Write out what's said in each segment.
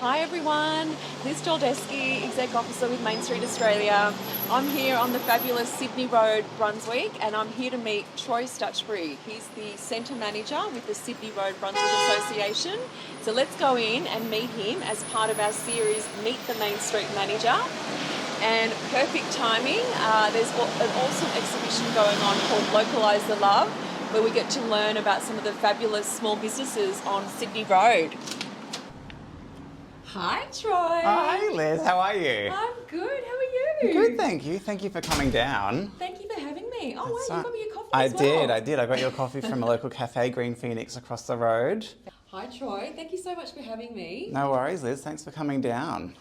Hi everyone, Liz Joldeski, Exec Officer with Mainstreet Australia. I'm here on the fabulous Sydney Road Brunswick and I'm here to meet Troy Stuchbree. He's the Centre Manager with the Sydney Road Brunswick Association. So let's go in and meet him as part of our series Meet the Mainstreet Manager. And perfect timing, there's an awesome exhibition going on called Localise the Love, where we get to learn about some of the fabulous small businesses on Sydney Road. Hi, Troy. Hi, Liz. How are you? I'm good. How are you? Good, thank you. Thank you for coming down. Thank you for having me. Oh, wow, you got me a coffee I as well. I did. I got your coffee from a local cafe, Green Phoenix, across the road. Hi, Troy. Thank you so much for having me. No worries, Liz. Thanks for coming down.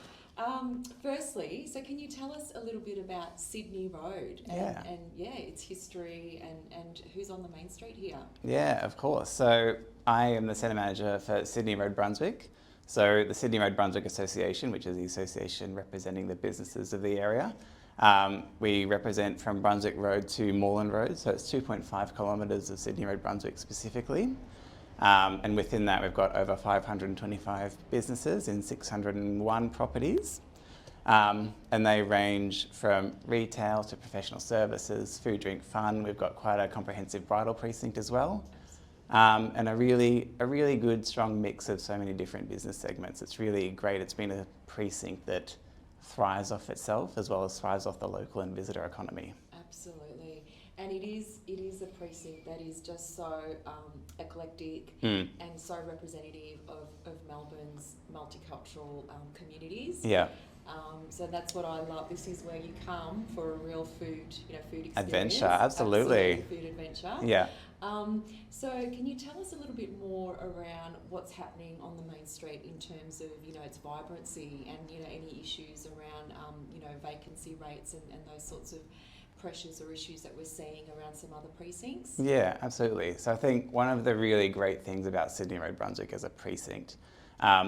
Firstly, so can you tell us a little bit about Sydney Road and its history and who's on the main street here? Yeah, of course. So I am the Centre Manager for Sydney Road Brunswick. So the Sydney Road Brunswick Association, which is the association representing the businesses of the area. We represent from Brunswick Road to Moreland Road, so it's 2.5 kilometres of Sydney Road Brunswick specifically. And within that, we've got over 525 businesses in 601 properties. And they range from retail to professional services, food, drink, fun. We've got quite a comprehensive bridal precinct as well. And a really good, strong mix of so many different business segments. It's really great. It's been a precinct that thrives off itself as well as thrives off the local and visitor economy. Absolutely. And it is a precinct that is just so eclectic and so representative of Melbourne's multicultural communities. Yeah. So that's what I love. This is where you come for a real food experience. Adventure, absolutely. Food adventure. Yeah. So can you tell us a little bit more around what's happening on the main street in terms of, its vibrancy and, any issues around, vacancy rates and those sorts of pressures or issues that we're seeing around some other precincts? Yeah, absolutely. So I think one of the really great things about Sydney Road Brunswick as a precinct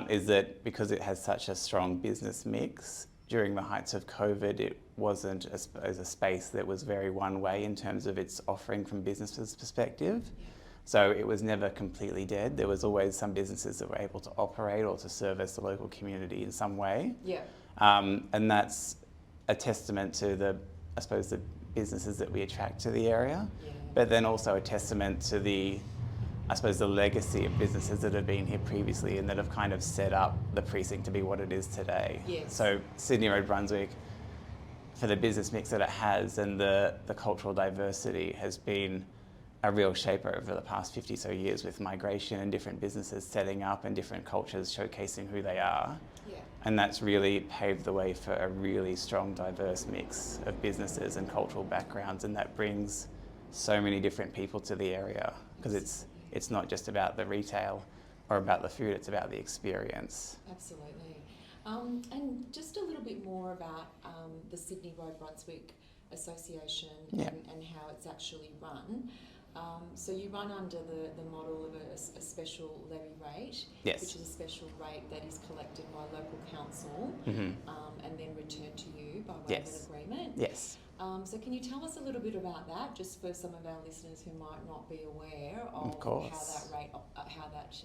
is that because it has such a strong business mix, during the heights of COVID, it wasn't a space that was very one way in terms of its offering from businesses' perspective. Yeah. So it was never completely dead. There was always some businesses that were able to operate or to service the local community in some way. Yeah. And that's a testament to the businesses that we attract to the area, but then also a testament to the legacy of businesses that have been here previously and that have kind of set up the precinct to be what it is today. Yes. So Sydney Road Brunswick, for the business mix that it has and the cultural diversity, has been a real shaper over the past 50 so years, with migration and different businesses setting up and different cultures showcasing who they are. Yeah. And that's really paved the way for a really strong, diverse mix of businesses and cultural backgrounds, and that brings so many different people to the area, because it's not just about the retail or about the food, it's about the experience. Absolutely. And just a little bit more about the Sydney Road Brunswick Association and how it's actually run. So you run under the model of a special levy rate, yes, which is a special rate that is collected by local council and then returned to you by way of an agreement. Yes. So can you tell us a little bit about that, just for some of our listeners who might not be aware of how that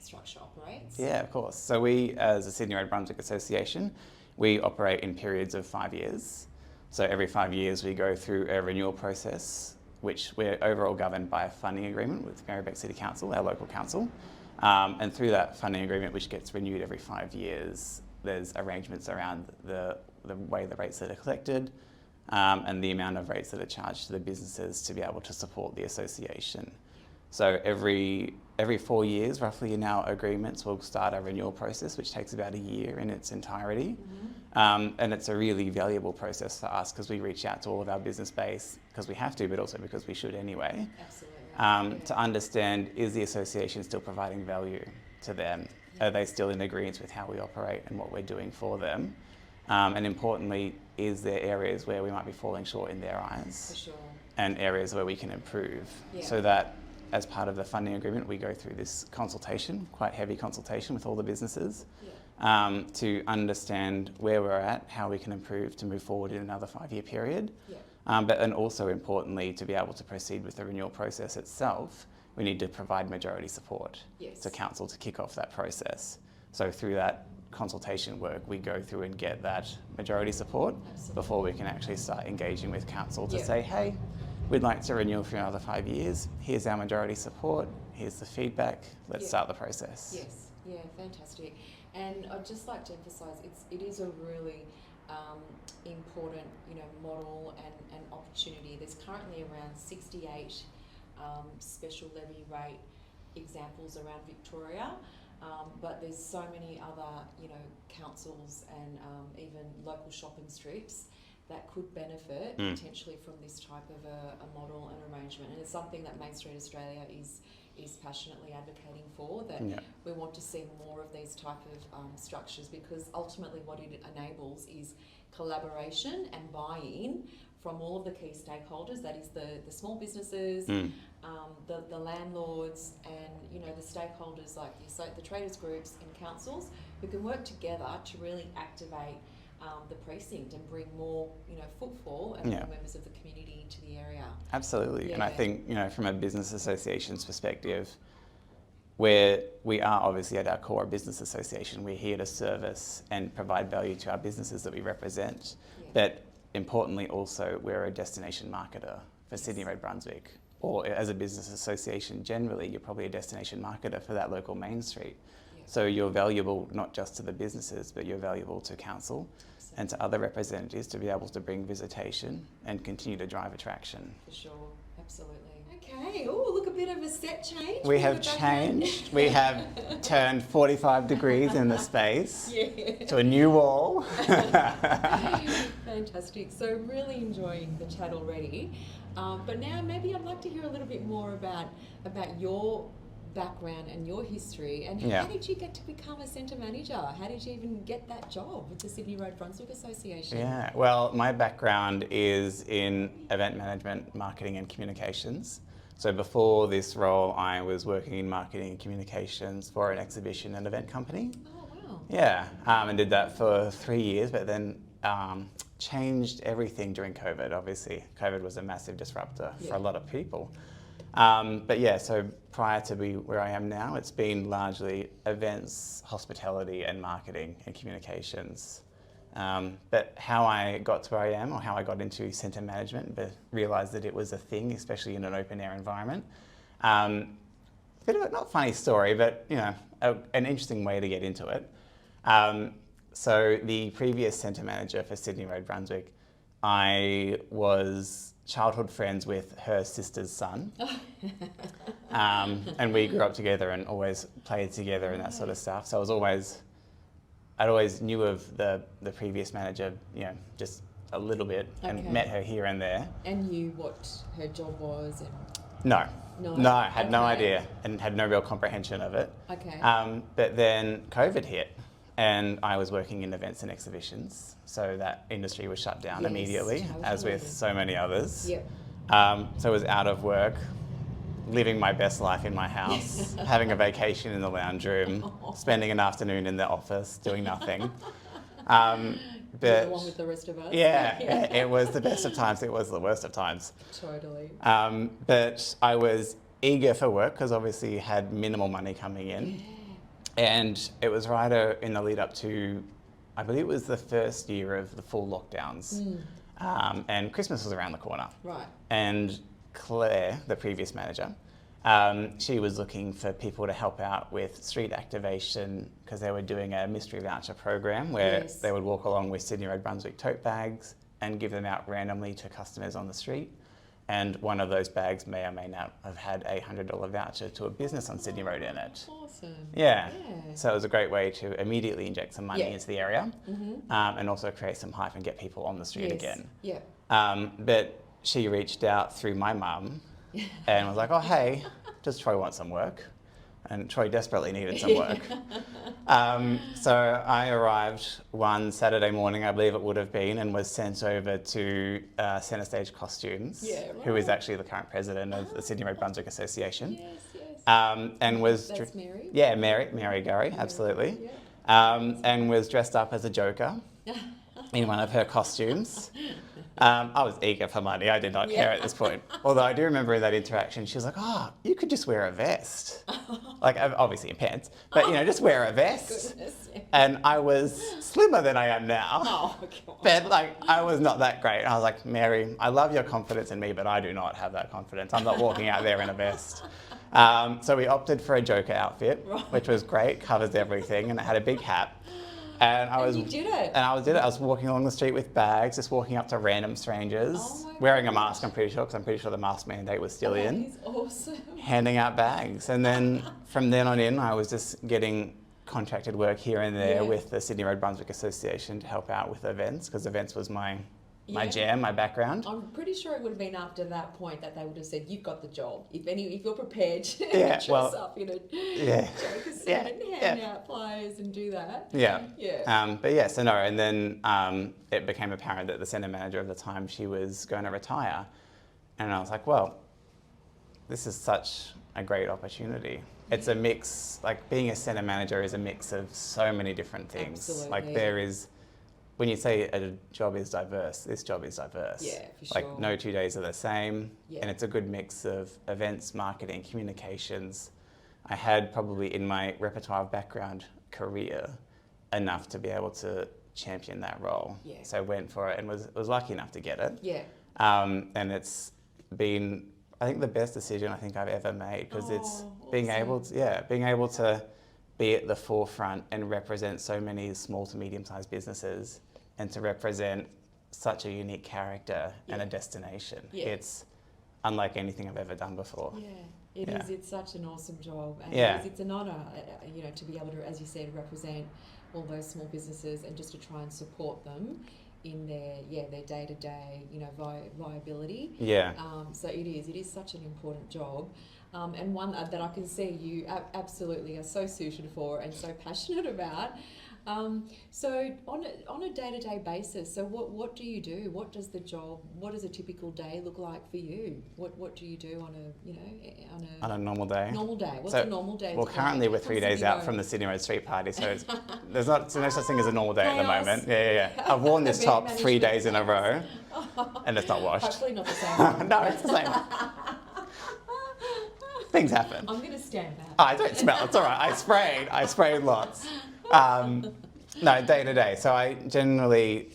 structure operates? Yeah, of course. So we, as a Sydney Road Brunswick Association, we operate in periods of 5 years. So every 5 years we go through a renewal process, which we're overall governed by a funding agreement with Marybeck City Council, our local council. And through that funding agreement, which gets renewed every 5 years, there's arrangements around the way the rates that are collected, and the amount of rates that are charged to the businesses to be able to support the association. So every 4 years, roughly, in our agreements, we'll start a renewal process, which takes about a year in its entirety. And it's a really valuable process for us, because we reach out to all of our business base, because we have to, but also because we should anyway. Absolutely. To understand, is the association still providing value to them? Are they still in agreement with how we operate and what we're doing for them? And importantly, is there areas where we might be falling short in their eyes? For sure. And areas where we can improve. Yeah. So that, as part of the funding agreement, we go through this consultation, quite heavy consultation with all the businesses, to understand where we're at, how we can improve to move forward in another 5-year period. Yeah. And also importantly, to be able to proceed with the renewal process itself, we need to provide majority support to council to kick off that process. So through that consultation work, we go through and get that majority support before we can actually start engaging with council to say, hey, we'd like to renew for another 5 years. Here's our majority support. Here's the feedback. Let's start the process. Yes, yeah, fantastic. And I'd just like to emphasise it is a really important, model and opportunity. There's currently around 68 special levy rate examples around Victoria, but there's so many other, councils and even local shopping strips that could benefit potentially from this type of a model and arrangement. And it's something that Mainstreet Australia is passionately advocating for, that we want to see more of these type of structures, because ultimately what it enables is collaboration and buy-in from all of the key stakeholders, that is the small businesses, the landlords, and the stakeholders like the traders groups and councils, who can work together to really activate the precinct and bring more footfall and more members of the community to the area. Absolutely. And I think from a business association's perspective, where we are obviously at our core a business association, we're here to service and provide value to our businesses that we represent, but importantly also we're a destination marketer for Sydney Road Brunswick, or as a business association generally you're probably a destination marketer for that local Main Street. So you're valuable not just to the businesses, but you're valuable to council and to other representatives to be able to bring visitation and continue to drive attraction. For sure, absolutely. Okay, oh, look, a bit of a set change. We have changed. We have turned 45 degrees in the space to a new wall. Fantastic. So really enjoying the chat already. But now maybe I'd like to hear a little bit more about your background and your history, and how did you get to become a centre manager? How did you even get that job with the Sydney Road Brunswick Association? Yeah, well, my background is in event management, marketing and communications. So before this role, I was working in marketing and communications for an exhibition and event company. Oh, wow. Yeah, and did that for 3 years, but then changed everything during COVID, obviously. COVID was a massive disruptor for a lot of people. But yeah, so prior to be where I am now, it's been largely events, hospitality and marketing and communications. But how I got to where I am, or how I got into centre management, but realised that it was a thing, especially in an open air environment. Bit of a, not funny story, but an interesting way to get into it. So the previous centre manager for Sydney Road Brunswick, I was childhood friends with her sister's son. And we grew up together and always played together and that sort of stuff. So I'd always knew of the previous manager, just a little bit, and met her here and there. And knew what her job was? No, I had no idea and had no real comprehension of it. Okay. But then COVID hit, and I was working in events and exhibitions, so that industry was shut down immediately, as with so many others. Yep. So I was out of work, living my best life in my house, having a vacation in the lounge room, spending an afternoon in the office doing nothing. But along with the rest of us. Yeah, it was the best of times, it was the worst of times. Totally. But I was eager for work because obviously had minimal money coming in. Yeah. And it was right in the lead up to, I believe it was the first year of the full lockdowns. And Christmas was around the corner. Right. And Claire, the previous manager, she was looking for people to help out with street activation because they were doing a mystery voucher program where they would walk along with Sydney Road Brunswick tote bags and give them out randomly to customers on the street. And one of those bags may or may not have had a $100 voucher to a business on Sydney Road in it. Awesome. Yeah. So it was a great way to immediately inject some money into the area, and also create some hype and get people on the street again. Yeah. But she reached out through my mum and was like, oh, hey, does Troy want some work? And Troy desperately needed some work. So I arrived one Saturday morning, I believe it would have been, and was sent over to Centre Stage Costumes, who is actually the current president of the Sydney Road Brunswick Association. And was... That's Mary? Yeah, Mary Gurry, absolutely. And was dressed up as a joker. in one of her costumes. I was eager for money. I did not care at this point. Although I do remember in that interaction, she was like, "Oh, you could just wear a vest." Like, obviously in pants, but just wear a vest. Goodness, yeah. And I was slimmer than I am now. Oh, God. But I was not that great. And I was like, "Mary, I love your confidence in me, but I do not have that confidence. I'm not walking out there in a vest." So we opted for a Joker outfit, which was great, covers everything, and it had a big hat. And you did it. And I was walking along the street with bags, just walking up to random strangers, Oh my wearing a gosh. mask, I'm pretty sure, because I'm pretty sure the mask mandate was still in, That is awesome. handing out bags. And then from then on in, I was just getting contracted work here and there with the Sydney Road Brunswick Association to help out with events, because events was my jam, my background. I'm pretty sure it would have been after that point that they would have said, "You've got the job. If you're prepared to dress up in a Joker suit and hand out flyers and do that." And then it became apparent that the centre manager of the time, she was going to retire, and I was like, well, this is such a great opportunity. It's a mix, like being a centre manager is a mix of so many different things. Absolutely. Like there is, when you say a job is diverse, this job is diverse. Yeah, for sure. Like no 2 days are the same, Yeah. and it's a good mix of events, marketing, communications. I had probably in my repertoire of background career enough to be able to champion that role. Yeah. So I went for it and was lucky enough to get it. Yeah. And it's been, I think, the best decision I think I've ever made, because it's being able to be at the forefront and represent so many small to medium-sized businesses, and to represent such a unique character and a destination. Yeah. It's unlike anything I've ever done before. Yeah, it is. It's such an awesome job, and it's an honour, to be able to, as you said, represent all those small businesses and just to try and support them in their day-to-day, viability. Yeah. So it is such an important job. And one that I can see you absolutely are so suited for and so passionate about. So on a day-to-day basis, so what do you do? What does a typical day look like for you? What do you do on a normal day? Normal day. What's a normal day? Well, currently we're 3 days out from the Sydney Road Street Party, so there's no such thing as a normal day at the moment. Yeah. I've worn this top 3 days in a row, and it's not washed. Hopefully not the same one. No, it's the same. Things happen. I'm going to stand back. I don't smell. It's all right. I sprayed lots. No, day to day. So I generally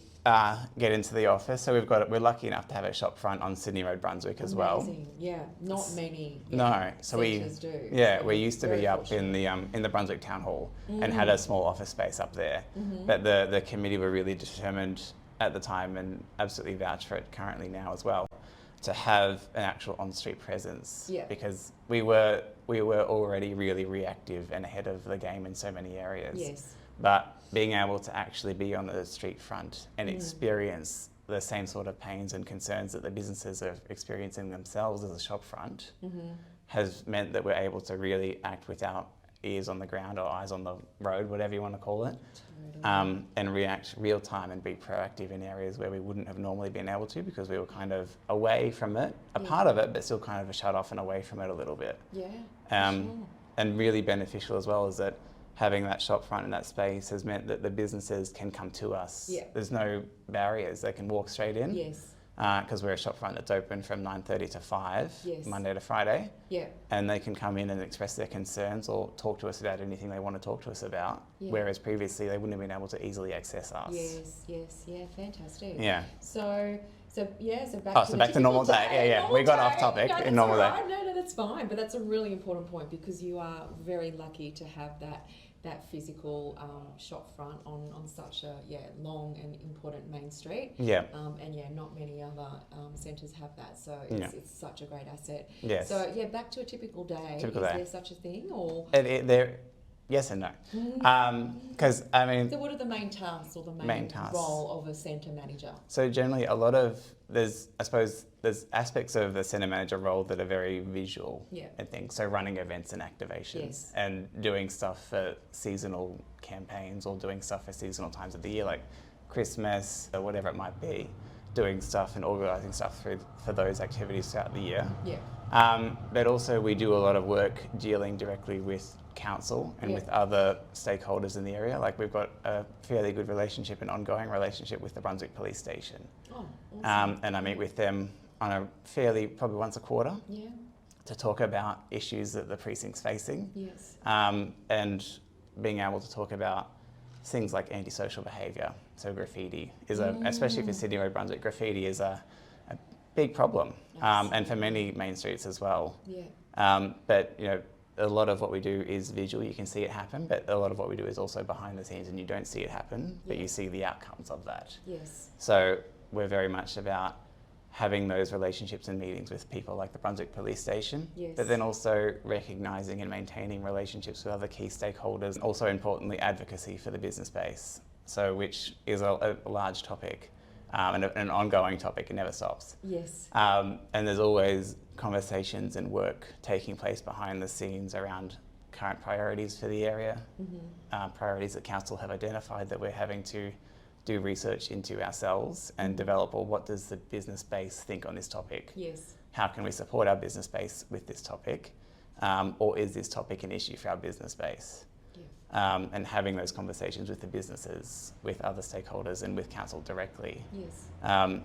get into the office. So we're lucky enough to have a shop front on Sydney Road Brunswick as well. Amazing. Yeah, not many. No, so we do. Yeah, So we used to be very up in the Brunswick Town Hall and had a small office space up there. But the committee were really determined at the time, and absolutely vouch for it currently now as well, to have an actual on-street presence. Yeah. Because we were already really reactive and ahead of the game in so many areas. Yes. But being able to actually be on the street front and experience the same sort of pains and concerns that the businesses are experiencing themselves as a shop front has meant that we're able to really act with our ears on the ground or eyes on the road, whatever you want to call it, and react real time and be proactive in areas where we wouldn't have normally been able to, because we were kind of away from it, a part of it, but still kind of shut off and away from it a little bit. Yeah. Sure. And really beneficial as well is that having that shop front in that space has meant that the businesses can come to us. Yeah. There's no barriers. They can walk straight in. Yes. Because we're a shop front that's open from 9:30 to 5, Yes. Monday to Friday. Yeah. And they can come in and express their concerns or talk to us about anything they want to talk to us about. Yeah. Whereas previously they wouldn't have been able to easily access us. Yes. Yeah, fantastic. Yeah. So back Oh, to so back to normal day. Yeah. We got off topic in normal day. No, that's fine. But that's a really important point, because you are very lucky to have that physical shop front on such a long and important main street. Yeah. And not many other centres have that. So it's such a great asset. Yes. So back to a typical day. Is there such a thing, or? Yes and no. Because, I mean... So what are the main tasks or the main tasks. role of a centre manager? So generally there's aspects of the centre manager role that are very visual and things. So running events and activations and doing stuff for seasonal campaigns or doing stuff for seasonal times of the year, like Christmas or whatever it might be, doing stuff and organising stuff for those activities throughout the year. Yeah. But also we do a lot of work dealing directly with council and with other stakeholders in the area. Like we've got a fairly good relationship, an ongoing relationship with the Brunswick Police Station. Oh, awesome. And I meet with them on a probably once a quarter to talk about issues that the precinct's facing. Yes. And being able to talk about things like antisocial behaviour. So graffiti is especially for Sydney Road Brunswick, graffiti is a big problem, and for many main streets as well. Yeah. But you know, a lot of what we do is visual, you can see it happen, but a lot of what we do is also behind the scenes and you don't see it happen, but you see the outcomes of that. Yes. So we're very much about having those relationships and meetings with people like the Brunswick Police Station, but then also recognising and maintaining relationships with other key stakeholders. Also importantly, advocacy for the business space, so which is a large topic and an ongoing topic, it never stops. Yes. And there's always conversations and work taking place behind the scenes around current priorities for the area, priorities that council have identified that we're having to do research into ourselves and develop, or what does the business base think on this topic? Yes. How can we support our business base with this topic? Or is this topic an issue for our business base? Yeah. And having those conversations with the businesses, with other stakeholders and with council directly. Yes.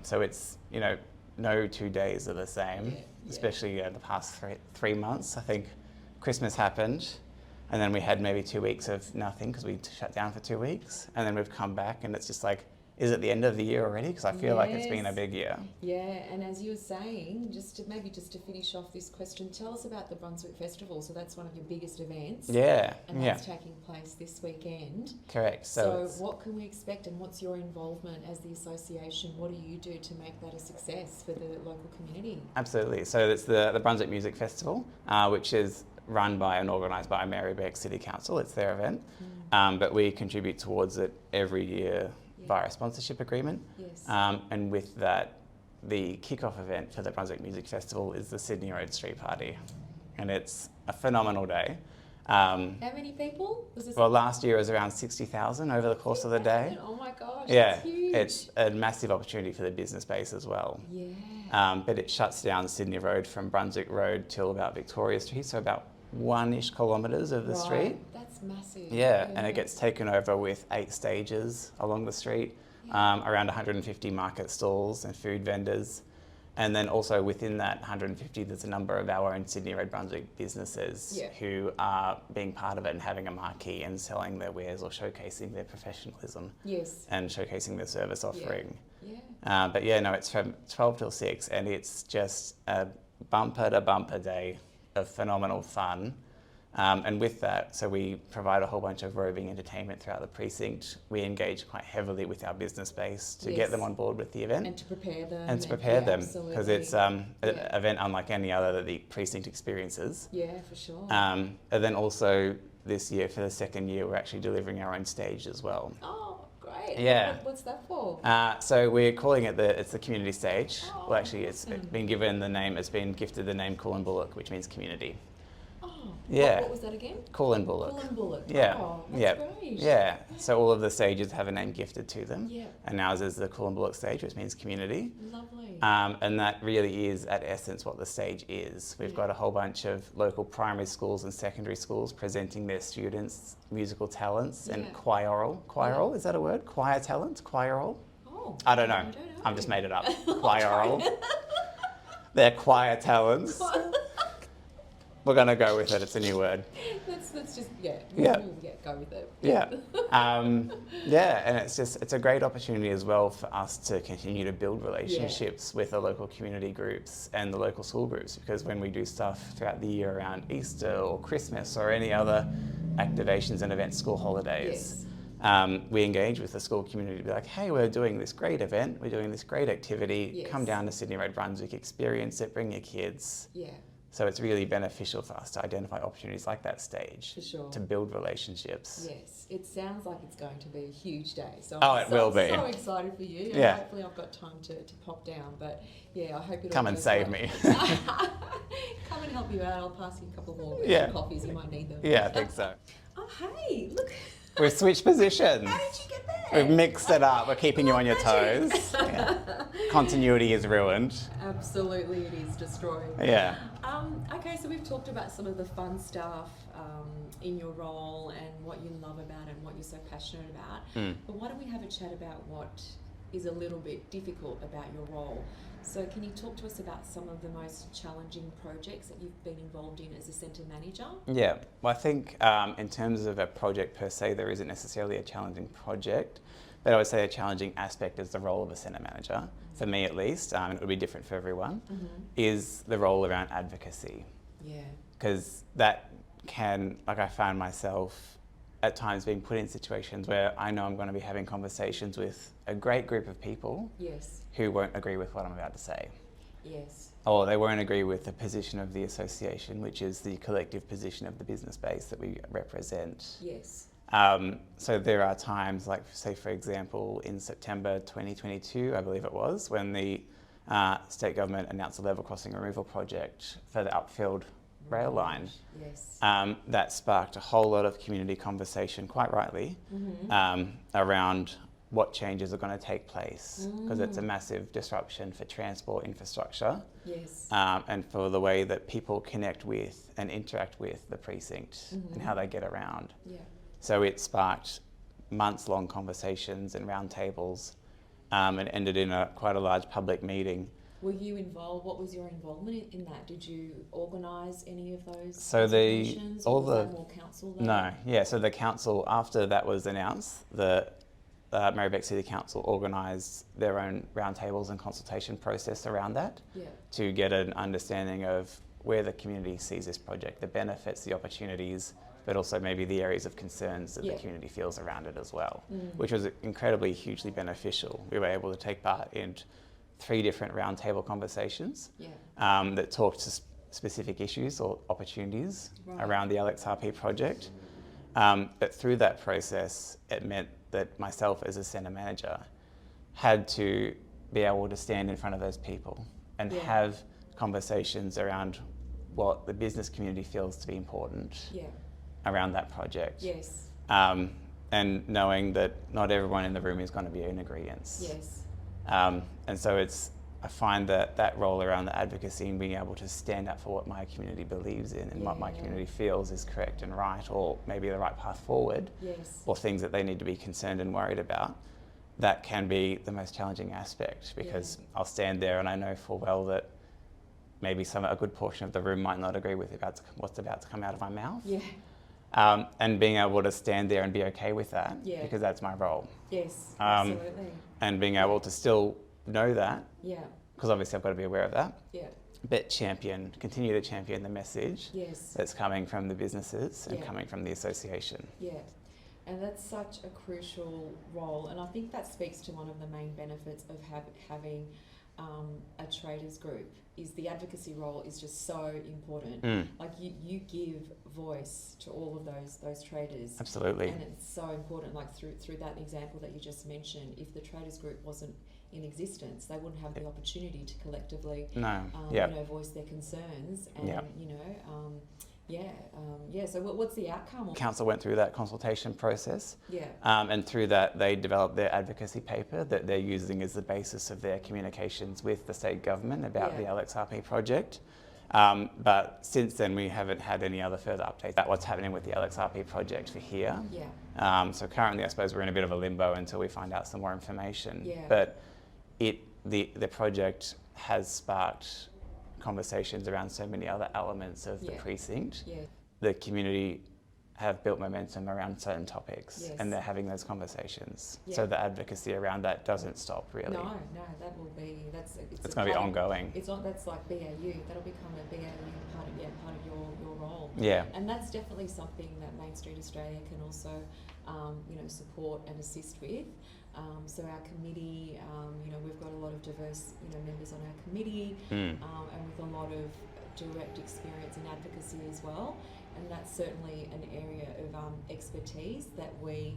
So it's, you know, no 2 days are the same, especially the past 3 months. I think Christmas happened, and then we had maybe 2 weeks of nothing because we shut down for 2 weeks, and then we've come back and it's just like, is it the end of the year already? Because I feel like it's been a big year. Yeah, and as you were saying, just to finish off this question, tell us about the Brunswick Festival. So that's one of your biggest events. Yeah. And that's taking place this weekend. Correct. So what can we expect, and what's your involvement as the association? What do you do to make that a success for the local community? Absolutely. So it's the Brunswick Music Festival, which is run by and organised by Marybeck City Council. It's their event. But we contribute towards it every year via a sponsorship agreement. Yes. And with that, the kick-off event for the Brunswick Music Festival is the Sydney Road Street Party. And it's a phenomenal day. How many people? Well, last year it was around 60,000 over the course of the day. Oh my gosh, Yeah, that's huge. it's a massive opportunity for the business base as well. Yeah. But it shuts down Sydney Road from Brunswick Road till about Victoria Street, so about 1-ish kilometres of the street. That's massive. Yeah, and it gets taken over with 8 stages along the street, around 150 market stalls and food vendors. And then also within that 150, there's a number of our own Sydney Road Brunswick businesses who are being part of it and having a marquee and selling their wares or showcasing their professionalism. Yes. And showcasing their service offering. Yeah. But yeah, no, it's from 12 till 6, and it's just a bumper to bumper day of phenomenal fun. And with that, so we provide a whole bunch of roving entertainment throughout the precinct. We engage quite heavily with our business base to get them on board with the event. And to prepare them. And to prepare them, because it's an event unlike any other that the precinct experiences. Yeah, for sure. And then also this year, for the second year, we're actually delivering our own stage as well. Oh, great. Yeah. What's that for? So we're calling it it's the community stage. Well, actually, it's been given the name, it's been gifted the name Cool and Bullock, which means community. Oh, Yeah. What was that again? Cool and Bullock. Cool and Bullock. Yeah. Oh, that's great. Yeah. So all of the stages have a name gifted to them. Yeah. And ours is the Cool and Bullock stage, which means community. Lovely. And that really is, at essence, what the stage is. We've got a whole bunch of local primary schools and secondary schools presenting their students' musical talents and choral, is that a word? Choir talent? Choral? Oh. I don't know. I've just made it up. Choral. Their choir talents. We're going to go with it. It's a new word. Let's just, go with it. Yeah. And it's a great opportunity as well for us to continue to build relationships with the local community groups and the local school groups, because when we do stuff throughout the year around Easter or Christmas or any other activations and events, school holidays, we engage with the school community to be like, hey, we're doing this great event, we're doing this great activity, come down to Sydney Road Brunswick, experience it, bring your kids. Yeah. So it's really beneficial for us to identify opportunities like that stage to build relationships. Yes, it sounds like it's going to be a huge day. So it will be. I'm so excited for you. And hopefully I've got time to pop down. But yeah, I hope it'll come and save me. Come and help you out. I'll pass you a couple more coffees. You might need them. Yeah, I think so. Oh, hey, look. We've switched positions. How did you get there? We've mixed it up. We're keeping you on your toes. Yeah. Continuity is ruined. Absolutely, it is destroyed. Yeah. Okay, so we've talked about some of the fun stuff in your role and what you love about it and what you're so passionate about. But why don't we have a chat about what is a little bit difficult about your role? So can you talk to us about some of the most challenging projects that you've been involved in as a centre manager? Yeah, well, I think in terms of a project per se, there isn't necessarily a challenging project, but I would say a challenging aspect is the role of a centre manager, for me at least, and it would be different for everyone, is the role around advocacy. Yeah. Because that can, like I found myself at times being put in situations where I know I'm going to be having conversations with a great group of people Yes. who won't agree with what I'm about to say. Yes. Or they won't agree with the position of the association, which is the collective position of the business base that we represent. Yes. So there are times, like say for example, in September 2022, I believe it was, when the state government announced a level crossing removal project for the upfield rail line. Yes. That sparked a whole lot of community conversation, quite rightly, around what changes are going to take place, because it's a massive disruption for transport infrastructure. Yes. And for the way that people connect with and interact with the precinct and how they get around. Yeah. So it sparked months-long conversations and roundtables, and ended in quite a large public meeting. Were you involved? What was your involvement in that? Did you organise any of those So consultations, or was that more council? No, yeah. So the council, after that was announced, the Marybeck City Council organised their own roundtables and consultation process around that, to get an understanding of where the community sees this project, the benefits, the opportunities, but also maybe the areas of concerns that the community feels around it as well, which was incredibly, hugely beneficial. We were able to take part in 3 different roundtable conversations that talked to specific issues or opportunities around the LXRP project. But through that process, it meant that myself as a centre manager had to be able to stand in front of those people and have conversations around what the business community feels to be important around that project. Yes. And knowing that not everyone in the room is going to be in agreement. Yes. And so I find that role around the advocacy and being able to stand up for what my community believes in and what my community feels is correct and right, or maybe the right path forward, or things that they need to be concerned and worried about, that can be the most challenging aspect, because I'll stand there and I know full well that maybe a good portion of the room might not agree with what's about to come out of my mouth. And being able to stand there and be okay with that, because that's my role. Yes, absolutely. And being able to still know that, because obviously I've got to be aware of that, but continue to champion the message that's coming from the businesses and coming from the association. And that's such a crucial role, and I think that speaks to one of the main benefits of having a traders group, is the advocacy role is just so important. Like you give voice to all of those traders. Absolutely. And it's so important, like through that example that you just mentioned, if the traders group wasn't in existence, they wouldn't have the opportunity to collectively voice their concerns and so what's the outcome? Council went through that consultation process, and through that they developed their advocacy paper that they're using as the basis of their communications with the state government about the LXRP project. But since then we haven't had any other further updates about what's happening with the LXRP project for here. So currently I suppose we're in a bit of a limbo until we find out some more information. But the project has sparked conversations around so many other elements of the precinct. The community have built momentum around certain topics, and they're having those conversations. So the advocacy around that doesn't stop, really. No, that will be it's going to be ongoing. That's like BAU. That'll become a BAU part of your role. And that's definitely something that Mainstreet Australia can also support and assist with. So our committee, we've got a lot of diverse, members on our committee, and with a lot of direct experience in advocacy as well. And that's certainly an area of expertise that we,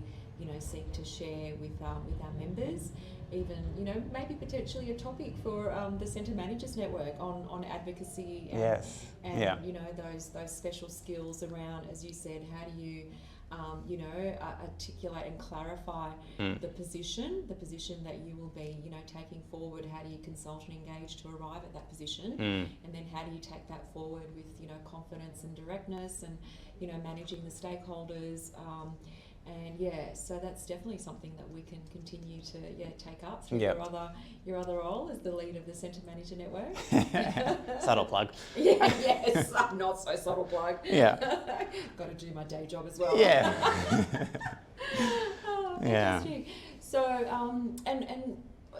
seek to share with our members. Even, maybe potentially a topic for the Centre Managers Network on advocacy and those special skills around, as you said, how do you articulate and clarify the position that you will be, taking forward. How do you consult and engage to arrive at that position? And then how do you take that forward with, confidence and directness and, managing the stakeholders. So that's definitely something that we can continue to take up through your other role as the lead of the Centre Manager Network. Subtle plug. Yes, not so subtle plug. Yeah. Got to do my day job as well. Yeah. Fantastic. So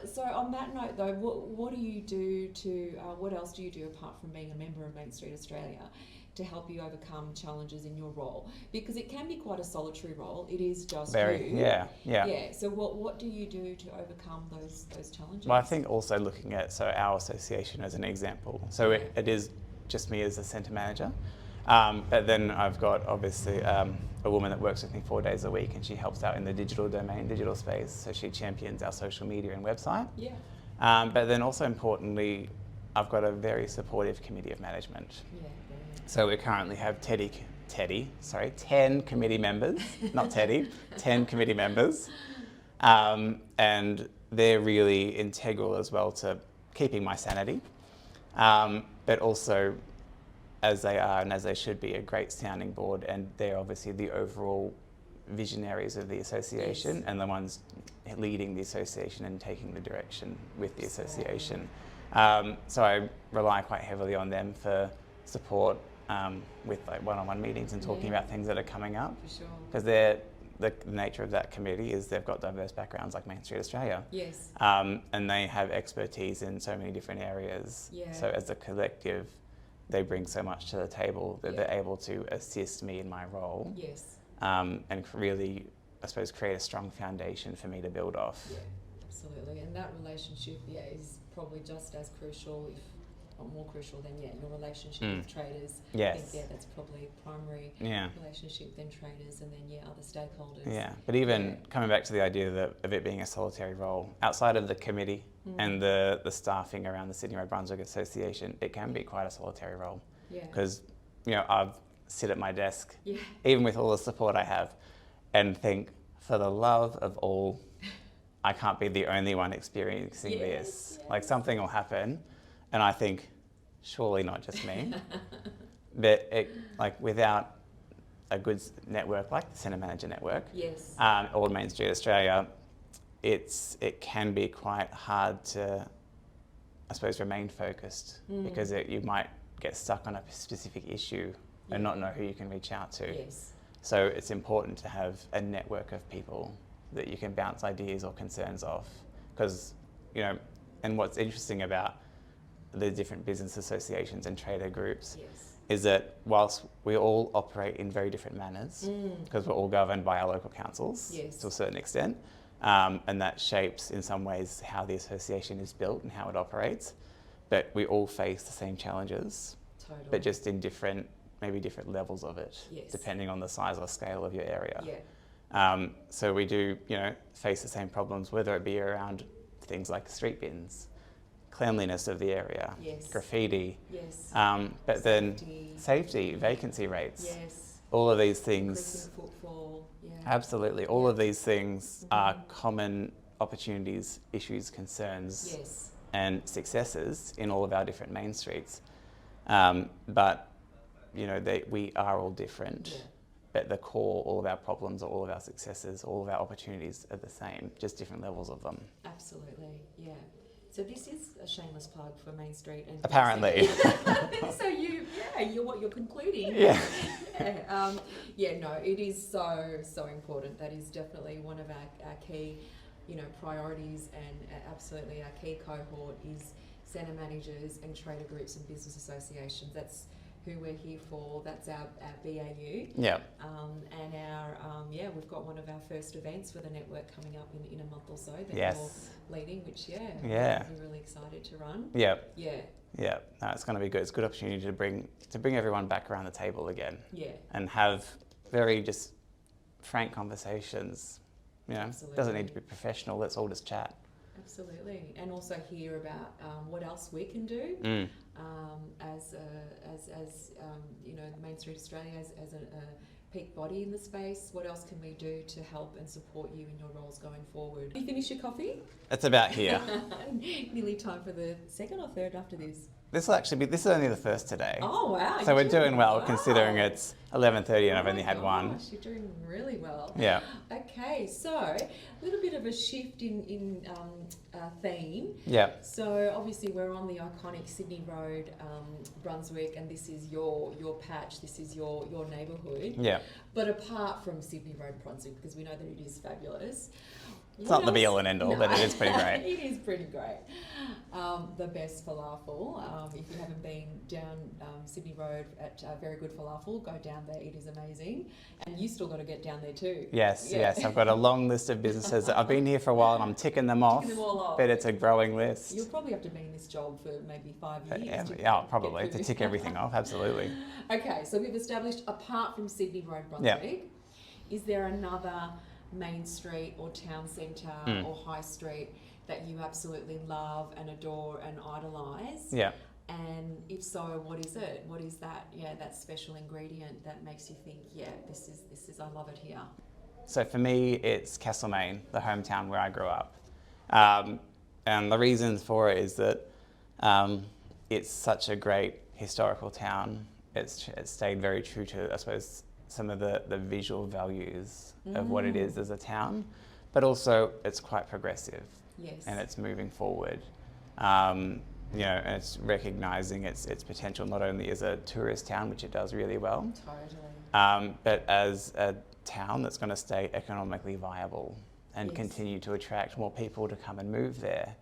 so on that note though, what do you do to what else do you do apart from being a member of Mainstreet Australia to help you overcome challenges in your role? Because it can be quite a solitary role. It is just you. Yeah. So what do you do to overcome those challenges? Well, I think also looking at our association as an example. So it is just me as a centre manager, but then I've got obviously a woman that works with me 4 days a week, and she helps out in the digital domain, digital space. So she champions our social media and website. Yeah. But then also importantly, I've got a very supportive committee of management. Yeah. So we currently have 10 committee members, not Teddy, 10 committee members. And they're really integral as well to keeping my sanity, but also, as they are and as they should be, a great sounding board, and they're obviously the overall visionaries of the association and the ones leading the association and taking the direction with the association. So I rely quite heavily on them for support with one-on-one meetings and talking about things that are coming up. For sure. Because the nature of that committee is they've got diverse backgrounds like Mainstreet Australia. Yes. And they have expertise in so many different areas. Yeah. So as a collective, they bring so much to the table that they're able to assist me in my role. Yes. And really, I suppose, create a strong foundation for me to build off. Yeah, absolutely. And that relationship, is probably just as crucial, if not more crucial than your relationship with traders. Yes. I think, that's probably primary relationship, then traders, and then other stakeholders. Yeah, but even coming back to the idea of it being a solitary role, outside of the committee and the staffing around the Sydney Road Brunswick Association, it can be quite a solitary role. Yeah. Because, I've sit at my desk, even with all the support I have, and think, for the love of all, I can't be the only one experiencing this. Yes. Like, something will happen, and I think, surely not just me. But without a good network like the Centre Manager Network, or Mainstreet Australia, it can be quite hard to, I suppose, remain focused because you might get stuck on a specific issue and not know who you can reach out to. Yes. So it's important to have a network of people that you can bounce ideas or concerns off. Because, and what's interesting about the different business associations and trader groups is that whilst we all operate in very different manners, because we're all governed by our local councils to a certain extent, and that shapes in some ways how the association is built and how it operates, but we all face the same challenges, but just in maybe different levels of it, depending on the size or scale of your area. So we do, face the same problems, whether it be around things like street bins, cleanliness of the area, graffiti, but then safety, vacancy rates, all of these things. Footfall, absolutely, all of these things are common opportunities, issues, concerns, and successes in all of our different main streets. But we are all different. But the core, all of our problems, all of our successes, all of our opportunities are the same, just different levels of them. Absolutely, yeah. So this is a shameless plug for Mainstreet, and apparently. So you're concluding. No, it is so important. That is definitely one of our key, priorities, and absolutely our key cohort is centre managers and trader groups and business associations. That's who we're here for. That's our BAU. And our we've got one of our first events for the network coming up in a month or so that you're leading, which we're really excited to run. No, it's going to be good. It's a good opportunity to bring everyone back around the table again. And have very just frank conversations. It doesn't need to be professional. Let's all just chat. Absolutely, and also hear about what else we can do as you know, Mainstreet Australia as a peak body in the space. What else can we do to help and support you in your roles going forward? You finish your coffee? It's about here. Nearly time for the second or third after this. This is only the first today. Oh wow! So we're doing well considering it's 11:30 and I've only had one. Gosh, you're doing really well. Yeah. Okay, so a little bit of a shift in theme. Yeah. So obviously we're on the iconic Sydney Road, Brunswick, and this is your patch. This is your neighbourhood. Yeah. But apart from Sydney Road Brunswick, because we know that it is fabulous. It's not the be all and end all, but it is pretty great. It is pretty great. The best falafel. If you haven't been down Sydney Road at Very Good Falafel, go down there. It is amazing. And you still got to get down there too. Yes. I've got a long list of businesses. I've been here for a while and I'm ticking them off. Ticking them all off. But it's a growing list. You'll probably have to be in this job for maybe 5 years. Yeah, probably, to tick everything off, absolutely. Okay, so we've established, apart from Sydney Road Brunswick, is there another main street or town centre or high street that you absolutely love and adore and idolise? Yeah. And if so, what is it? What is that? Yeah, that special ingredient that makes you think, yeah, this is I love it here. So for me, it's Castlemaine, the hometown where I grew up. And the reason for it is that it's such a great historical town. It's stayed very true to, I suppose, some of the visual values of what it is as a town, but also it's quite progressive. Yes. And it's moving forward. You know, and it's recognising its potential not only as a tourist town, which it does really well, totally, but as a town that's going to stay economically viable and continue to attract more people to come and move there,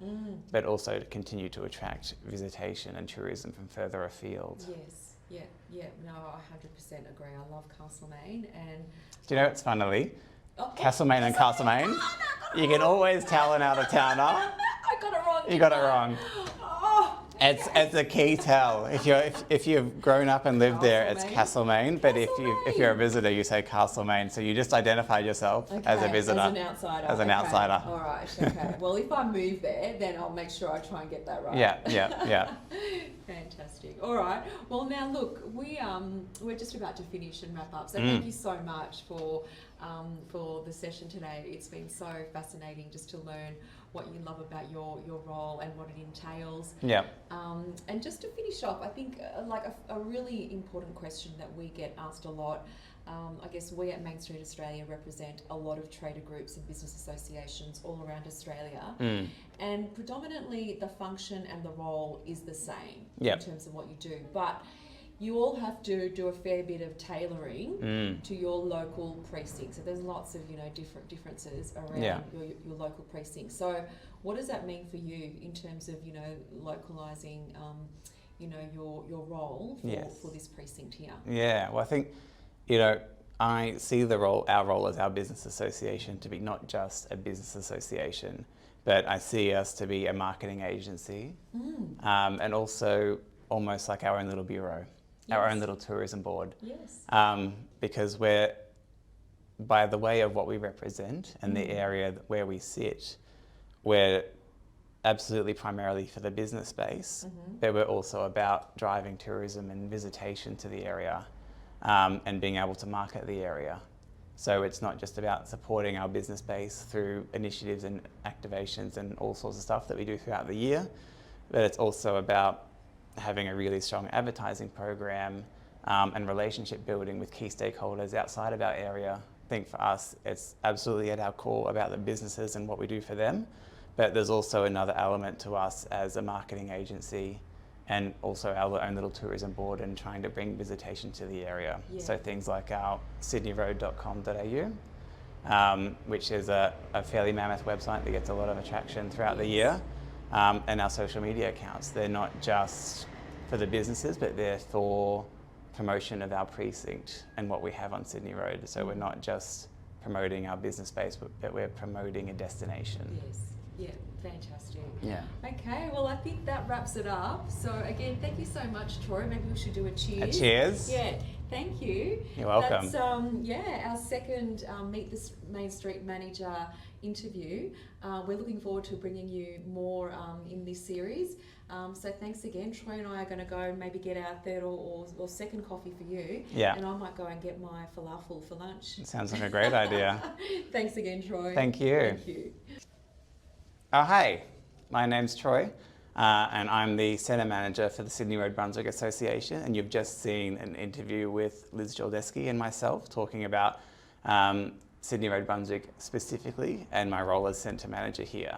but also to continue to attract visitation and tourism from further afield. Yes, yeah, no, I 100% agree. I love Castlemaine, and do you know it's funnily, Castlemaine and Castlemaine, you can always tell an out-of-towner. I got it wrong. You got it wrong. It's a key tell. If you've grown up and lived there, it's Castlemaine. But if you're a visitor, you say Castlemaine. So you just identified yourself as a visitor, as an outsider. As an outsider. All right. Okay. Well, if I move there, then I'll make sure I try and get that right. Yeah. Fantastic. All right. Well, now look, we're just about to finish and wrap up. So thank you so much for the session today. It's been so fascinating just to learn what you love about your role and what it entails. Yeah. And just to finish off, I think like a really important question that we get asked a lot. I guess we at Mainstreet Australia represent a lot of trader groups and business associations all around Australia. And predominantly the function and the role is the same in terms of what you do. But you all have to do a fair bit of tailoring to your local precinct. So there's lots of differences around your local precinct. So what does that mean for you in terms of localising your role for this precinct here? Yeah, well I think I see our role as our business association to be not just a business association, but I see us to be a marketing agency and also almost like our own little bureau. Our own little tourism board. Yes. Because we're, by the way of what we represent and the area where we sit, we're absolutely primarily for the business space, but we're also about driving tourism and visitation to the area and being able to market the area. So it's not just about supporting our business base through initiatives and activations and all sorts of stuff that we do throughout the year, but it's also about having a really strong advertising program and relationship building with key stakeholders outside of our area. I think for us, it's absolutely at our core about the businesses and what we do for them, but there's also another element to us as a marketing agency and also our own little tourism board and trying to bring visitation to the area. Yeah. So things like our sydneyroad.com.au, which is a fairly mammoth website that gets a lot of attraction throughout the year. And our social media accounts, they're not just for the businesses, but they're for promotion of our precinct and what we have on Sydney Road. So we're not just promoting our business space, but we're promoting a destination. Yes, yeah, fantastic. Yeah. Okay, well I think that wraps it up. So again, thank you so much, Troy. Maybe we should do a cheers. A cheers? Yeah. Thank you. You're welcome. That's our second Meet the Main Street Manager interview. We're looking forward to bringing you more in this series. So thanks again. Troy and I are going to go maybe get our third or second coffee for you. Yeah. And I might go and get my falafel for lunch. Sounds like a great idea. Thanks again, Troy. Thank you. Thank you. Oh, hey, my name's Troy. And I'm the Centre Manager for the Sydney Road Brunswick Association, and you've just seen an interview with Liz Joldeski and myself talking about Sydney Road Brunswick specifically and my role as Centre Manager here.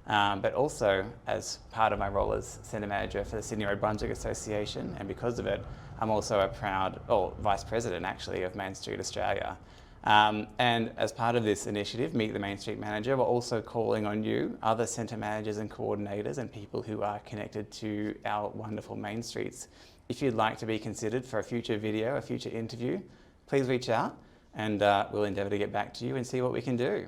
But also, as part of my role as Centre Manager for the Sydney Road Brunswick Association, and because of it, I'm also a proud, Vice President actually, of Mainstreet Australia. And as part of this initiative, Meet the Main Street Manager, we're also calling on you, other centre managers and coordinators and people who are connected to our wonderful main streets. If you'd like to be considered for a future video, a future interview, please reach out and we'll endeavour to get back to you and see what we can do.